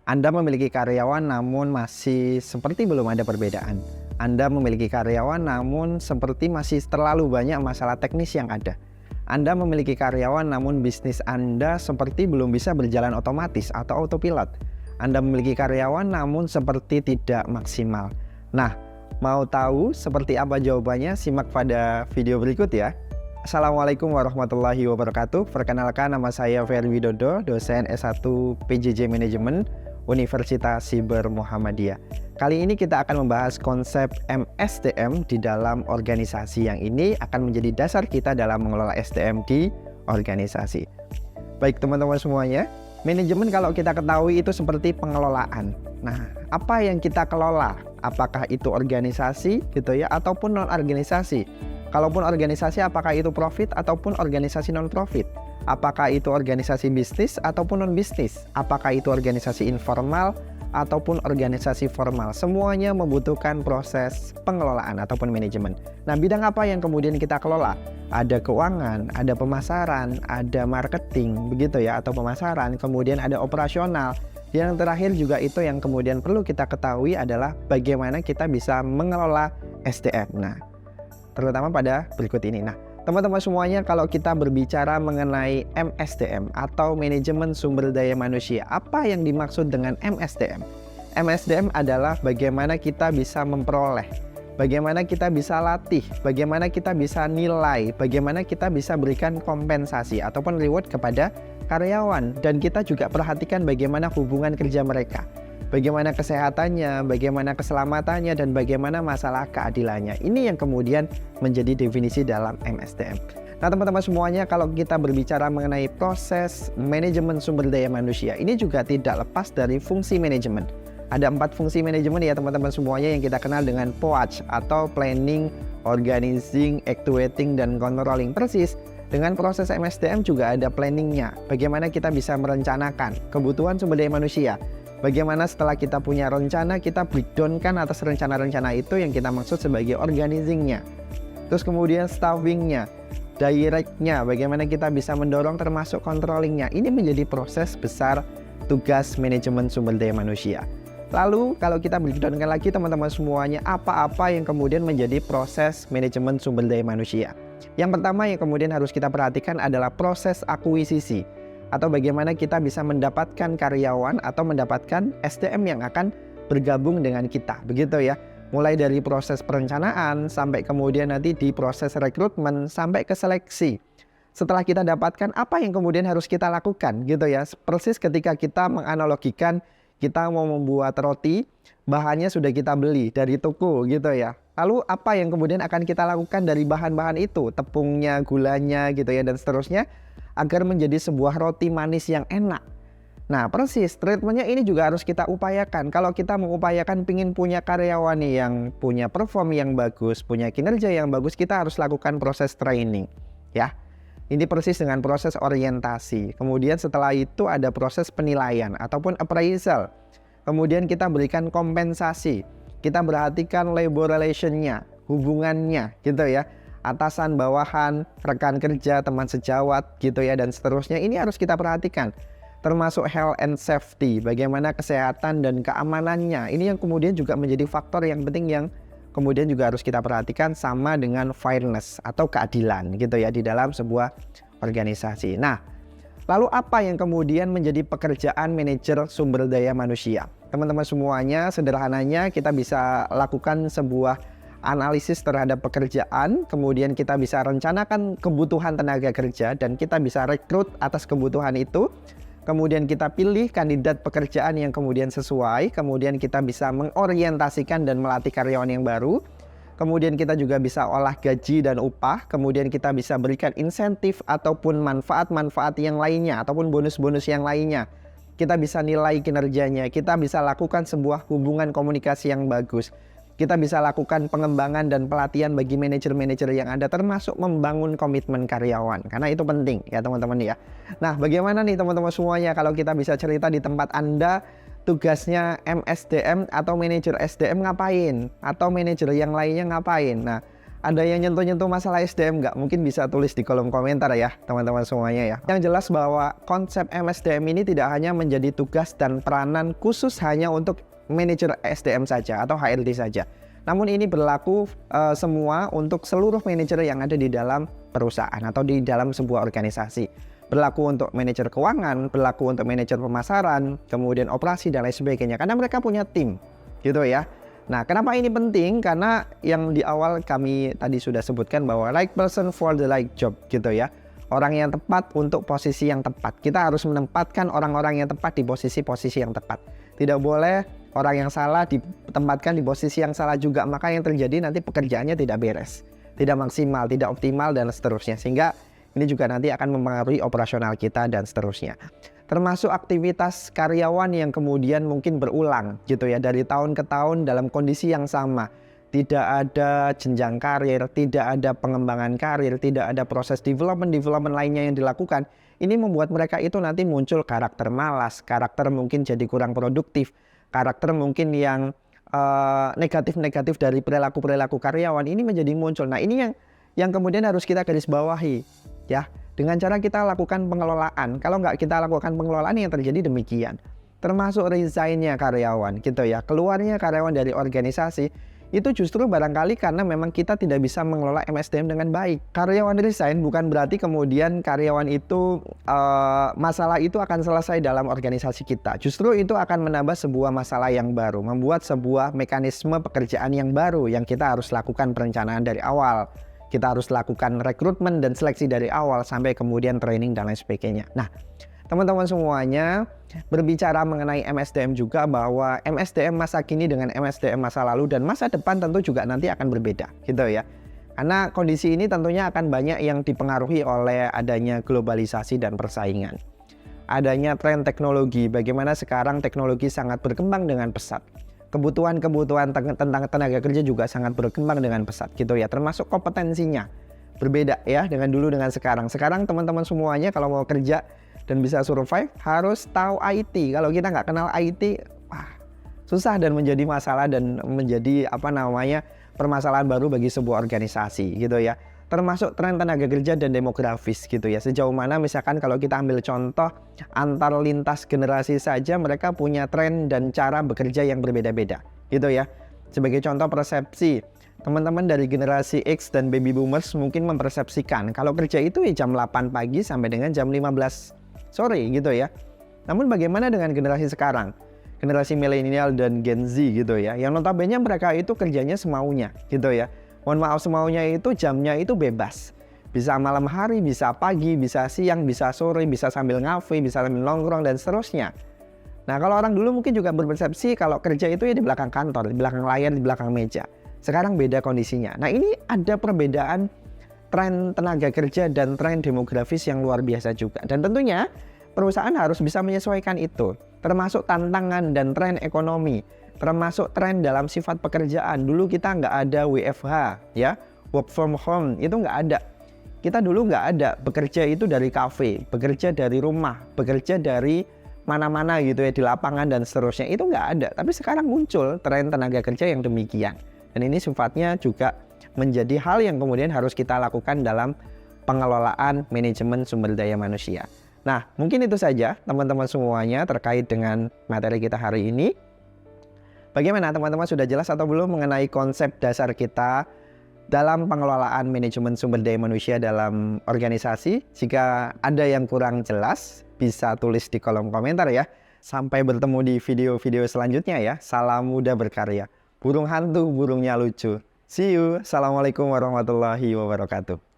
Anda memiliki karyawan namun masih seperti belum ada perbedaan. Anda memiliki karyawan namun seperti masih terlalu banyak masalah teknis yang ada. Anda memiliki karyawan namun bisnis Anda seperti belum bisa berjalan otomatis atau autopilot. Anda memiliki karyawan namun seperti tidak maksimal. Nah, mau tahu seperti apa jawabannya? Simak pada video berikut ya. Assalamualaikum warahmatullahi wabarakatuh. Perkenalkan, nama saya Ferry Widodo, dosen S1 PJJ Manajemen Universitas Siber Muhammadiyah. Kali ini kita akan membahas konsep MSDM di dalam organisasi, yang ini akan menjadi dasar kita dalam mengelola SDM di organisasi. Baik teman-teman semuanya, manajemen kalau kita ketahui itu seperti pengelolaan. Nah, apa yang kita kelola? Apakah itu organisasi gitu ya, ataupun non-organisasi? Kalaupun organisasi, apakah itu profit ataupun organisasi non-profit? Apakah itu organisasi bisnis ataupun non-bisnis? Apakah itu organisasi informal ataupun organisasi formal? Semuanya membutuhkan proses pengelolaan ataupun manajemen. Nah, bidang apa yang kemudian kita kelola? Ada keuangan, ada pemasaran, ada marketing, begitu ya, atau pemasaran, kemudian ada operasional. Yang terakhir juga itu yang kemudian perlu kita ketahui adalah bagaimana kita bisa mengelola SDM. Nah, terutama pada berikut ini. Nah, teman-teman semuanya, kalau kita berbicara mengenai MSDM atau manajemen sumber daya manusia, apa yang dimaksud dengan MSDM? MSDM adalah bagaimana kita bisa memperoleh, bagaimana kita bisa latih, bagaimana kita bisa nilai, bagaimana kita bisa berikan kompensasi ataupun reward kepada karyawan, dan kita juga perhatikan bagaimana hubungan kerja mereka, bagaimana kesehatannya, bagaimana keselamatannya, dan bagaimana masalah keadilannya. Ini yang kemudian menjadi definisi dalam MSDM. Nah, teman-teman semuanya, kalau kita berbicara mengenai proses manajemen sumber daya manusia, ini juga tidak lepas dari fungsi manajemen. Ada 4 fungsi manajemen ya teman-teman semuanya, yang kita kenal dengan POAC atau Planning, Organizing, Actuating, dan Controlling. Persis dengan proses MSDM juga ada planningnya. Bagaimana kita bisa merencanakan kebutuhan sumber daya manusia. Bagaimana setelah kita punya rencana, kita breakdown-kan atas rencana-rencana itu yang kita maksud sebagai organizing-nya. Terus kemudian staffing-nya, direct-nya, bagaimana kita bisa mendorong termasuk controlling-nya. Ini menjadi proses besar tugas manajemen sumber daya manusia. Lalu kalau kita breakdown-kan lagi teman-teman semuanya, apa-apa yang kemudian menjadi proses manajemen sumber daya manusia. Yang pertama yang kemudian harus kita perhatikan adalah proses akuisisi, atau bagaimana kita bisa mendapatkan karyawan atau mendapatkan SDM yang akan bergabung dengan kita, begitu ya. Mulai dari proses perencanaan sampai kemudian nanti di proses rekrutmen sampai ke seleksi. Setelah kita dapatkan, apa yang kemudian harus kita lakukan gitu ya. Persis ketika kita menganalogikan, kita mau membuat roti, bahannya sudah kita beli dari toko gitu ya. Lalu apa yang kemudian akan kita lakukan dari bahan-bahan itu, tepungnya, gulanya gitu ya, dan seterusnya, agar menjadi sebuah roti manis yang enak. Nah, persis treatmentnya ini juga harus kita upayakan. Kalau kita mengupayakan pingin punya karyawan nih yang punya perform yang bagus, punya kinerja yang bagus, kita harus lakukan proses training ya. Ini persis dengan proses orientasi. Kemudian setelah itu ada proses penilaian ataupun appraisal. Kemudian kita berikan kompensasi. Kita perhatikan labor relation-nya, hubungannya gitu ya. Atasan, bawahan, rekan kerja, teman sejawat gitu ya, dan seterusnya. Ini harus kita perhatikan. Termasuk health and safety, bagaimana kesehatan dan keamanannya. Ini yang kemudian juga menjadi faktor yang penting yang kemudian juga harus kita perhatikan, sama dengan fairness atau keadilan gitu ya di dalam sebuah organisasi. Nah, lalu apa yang kemudian menjadi pekerjaan manajer sumber daya manusia? Teman-teman semuanya, sederhananya kita bisa lakukan sebuah analisis terhadap pekerjaan, kemudian kita bisa rencanakan kebutuhan tenaga kerja, dan kita bisa rekrut atas kebutuhan itu. Kemudian kita pilih kandidat pekerjaan yang kemudian sesuai, kemudian kita bisa mengorientasikan dan melatih karyawan yang baru. Kemudian kita juga bisa olah gaji dan upah, kemudian kita bisa berikan insentif ataupun manfaat-manfaat yang lainnya, ataupun bonus-bonus yang lainnya. Kita bisa nilai kinerjanya, kita bisa lakukan sebuah hubungan komunikasi yang bagus. Kita bisa lakukan pengembangan dan pelatihan bagi manajer-manajer yang ada, termasuk membangun komitmen karyawan, karena itu penting ya teman-teman ya. Nah, bagaimana nih teman-teman semuanya kalau kita bisa cerita di tempat Anda, tugasnya MSDM atau manajer SDM ngapain, atau manajer yang lainnya ngapain? Nah, Ada yang nyentuh-nyentuh masalah SDM nggak? Mungkin bisa tulis di kolom komentar ya, teman-teman semuanya ya. Yang jelas bahwa konsep MSDM ini tidak hanya menjadi tugas dan peranan khusus hanya untuk manajer SDM saja atau HRD saja. Namun ini berlaku semua untuk seluruh manajer yang ada di dalam perusahaan atau di dalam sebuah organisasi. Berlaku untuk manajer keuangan, berlaku untuk manajer pemasaran, kemudian operasi dan lain sebagainya. Karena mereka punya tim, gitu ya. Nah, kenapa ini penting? Karena yang di awal kami tadi sudah sebutkan bahwa right person for the right job, gitu ya. Orang yang tepat untuk posisi yang tepat. Kita harus menempatkan orang-orang yang tepat di posisi-posisi yang tepat. Tidak boleh orang yang salah ditempatkan di posisi yang salah juga. Maka yang terjadi nanti pekerjaannya tidak beres, tidak maksimal, tidak optimal, dan seterusnya. Sehingga ini juga nanti akan mempengaruhi operasional kita dan seterusnya. Termasuk aktivitas karyawan yang kemudian mungkin berulang gitu ya, dari tahun ke tahun dalam kondisi yang sama. Tidak ada jenjang karir, tidak ada pengembangan karir, tidak ada proses development lainnya yang dilakukan. Ini membuat mereka itu nanti muncul karakter malas, karakter mungkin jadi kurang produktif, karakter mungkin yang negatif-negatif dari perilaku-perilaku karyawan ini menjadi muncul. Nah, ini yang kemudian harus kita garis bawahi ya, dengan cara kita lakukan pengelolaan. Kalau nggak kita lakukan pengelolaan, yang terjadi demikian. Termasuk resign-nya karyawan gitu ya, keluarnya karyawan dari organisasi, itu justru barangkali karena memang kita tidak bisa mengelola MSDM dengan baik. Karyawan resign bukan berarti kemudian karyawan itu masalah itu akan selesai dalam organisasi kita. Justru itu akan menambah sebuah masalah yang baru, membuat sebuah mekanisme pekerjaan yang baru yang kita harus lakukan perencanaan dari awal. Kita harus lakukan rekrutmen dan seleksi dari awal sampai kemudian training dan lain sebagainya. Nah, teman-teman semuanya, berbicara mengenai MSDM juga bahwa MSDM masa kini dengan MSDM masa lalu dan masa depan tentu juga nanti akan berbeda gitu ya. Karena kondisi ini tentunya akan banyak yang dipengaruhi oleh adanya globalisasi dan persaingan. Adanya tren teknologi, bagaimana sekarang teknologi sangat berkembang dengan pesat. Kebutuhan-kebutuhan tentang tenaga kerja juga sangat berkembang dengan pesat gitu ya, termasuk kompetensinya berbeda ya dengan dulu dengan sekarang. Sekarang teman-teman semuanya kalau mau kerja dan bisa survive harus tahu IT. Kalau kita nggak kenal IT, wah, susah dan menjadi masalah dan menjadi permasalahan baru bagi sebuah organisasi gitu ya. Termasuk tren tenaga kerja dan demografis gitu ya. Sejauh mana misalkan kalau kita ambil contoh antar lintas generasi saja mereka punya tren dan cara bekerja yang berbeda-beda gitu ya. Sebagai contoh persepsi, teman-teman dari generasi X dan baby boomers mungkin mempersepsikan kalau kerja itu ya jam 8 pagi sampai dengan jam 15 sore gitu ya. Namun bagaimana dengan generasi sekarang? Generasi milenial dan Gen Z gitu ya. Yang notabene mereka itu kerjanya semaunya gitu ya. Mohon maaf, semaunya itu jamnya itu bebas. Bisa malam hari, bisa pagi, bisa siang, bisa sore, bisa sambil ngafe, bisa sambil nongkrong dan seterusnya. Nah, kalau orang dulu mungkin juga berpersepsi kalau kerja itu ya di belakang kantor, di belakang layar, di belakang meja. Sekarang beda kondisinya. Nah, ini ada perbedaan tren tenaga kerja dan tren demografis yang luar biasa juga. Dan tentunya perusahaan harus bisa menyesuaikan itu, termasuk tantangan dan tren ekonomi, termasuk tren dalam sifat pekerjaan. Dulu kita nggak ada WFH ya, work from home, itu nggak ada. Kita dulu nggak ada, bekerja itu dari kafe, bekerja dari rumah, bekerja dari mana-mana gitu ya, di lapangan dan seterusnya, itu nggak ada. Tapi sekarang muncul tren tenaga kerja yang demikian. Dan ini sifatnya juga menjadi hal yang kemudian harus kita lakukan dalam pengelolaan manajemen sumber daya manusia. Nah, mungkin itu saja teman-teman semuanya terkait dengan materi kita hari ini. Bagaimana teman-teman, sudah jelas atau belum mengenai konsep dasar kita dalam pengelolaan manajemen sumber daya manusia dalam organisasi? Jika ada yang kurang jelas, bisa tulis di kolom komentar ya. Sampai bertemu di video-video selanjutnya ya. Salam muda berkarya. Burung hantu, burungnya lucu. See you. Assalamualaikum warahmatullahi wabarakatuh.